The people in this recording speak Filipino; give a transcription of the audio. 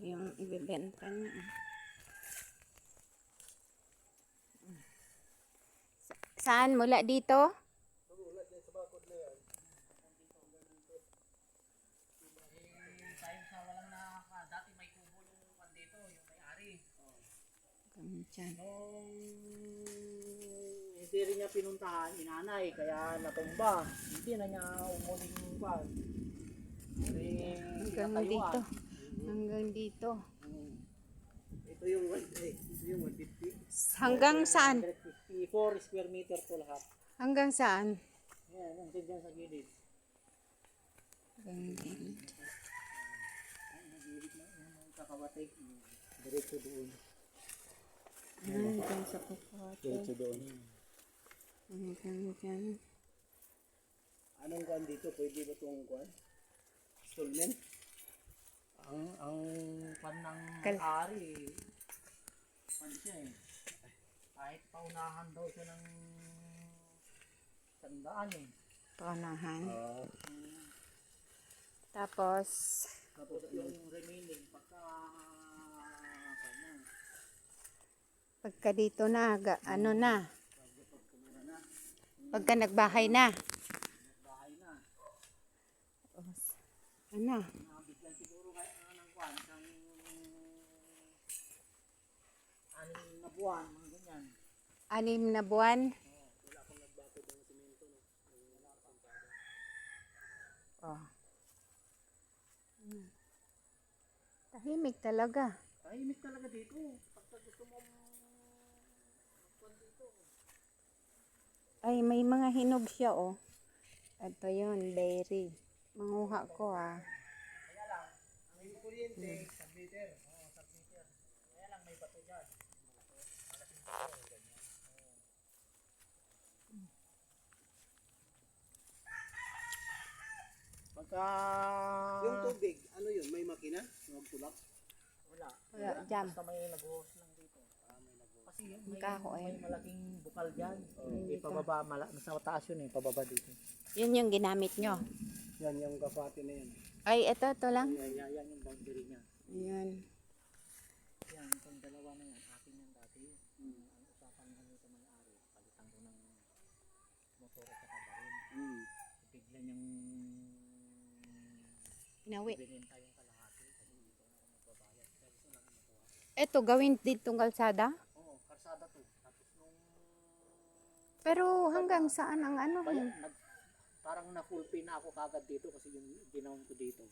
yung ibebenta niya. Saan? Mula dito? Mula dyan sa bakod na yan. Tayo sa walang dati may kubo yung dito, yung may-ari. Dyan. Hindi rin niya pinuntahan, inanay, kaya natumba. Hindi na niya umuling pan. Hanggang dito. Hanggang dito. Ito yung 150. Hanggang saan? 154 square meter to lahat. Hanggang saan? Yan, ang dyan sa gilid. Hanggang dito. Gilid na yung kakawatig. Diretso doon. Hanggang sa kukwate. Diretso doon. Hanggang dyan. Anong kuan dito? Pwede ba itong kuan? Installment? Ang pan ng Kal- ari, pan siya eh. Kahit paunahan daw siya ng sandaan eh. Paunahan. Ah. Tapos, Tapos yung remaining pagka pagka dito na, ano na? Pagka nagbahay na. bahay na. Ano? Nabigyan siguro kaya ng kwan, ng 6 na buwan, mga ganyan. 6 na buwan. Oh. Tahimik talaga. Tahimik talaga dito. Pagka gusto mo magkwan dito. Ay, may mga hinog siya, oh. Ito yun, berry. Manguha ko, ah. Kaya lang, ang kuryente, submeter. Oo, submeter. Kaya lang may bato dyan. Pagka... Yung tubig, ano yun? May makina? Magtulak? Wala. Wala, dyan. Basta may nag-hose lang dito. Kasi may, kahoy. may malaking bukal dyan. Dito. Pababa, nasa taas yun eh, pababa dito. Yun yung ginamit nyo. Yan yung kapati na yan. Ay, ito lang. Yan yung boundary niya. Ayan. Yan, itong dalawa na yan, akin yan dati. Ang usapan namin sa may-ari, palitan ko ng motor at saka baril. Bigla niyang Inawi. binenta yung kalahati. Kasi dito na ako magbabayad. Kaya gusto lang nakuha. Ito, gawin ditong kalsada. Oo, karsada to. Tapos nung... Pero hanggang saan ang ano? Parang na full pay na ako kagad dito kasi yung ginawan ko dito.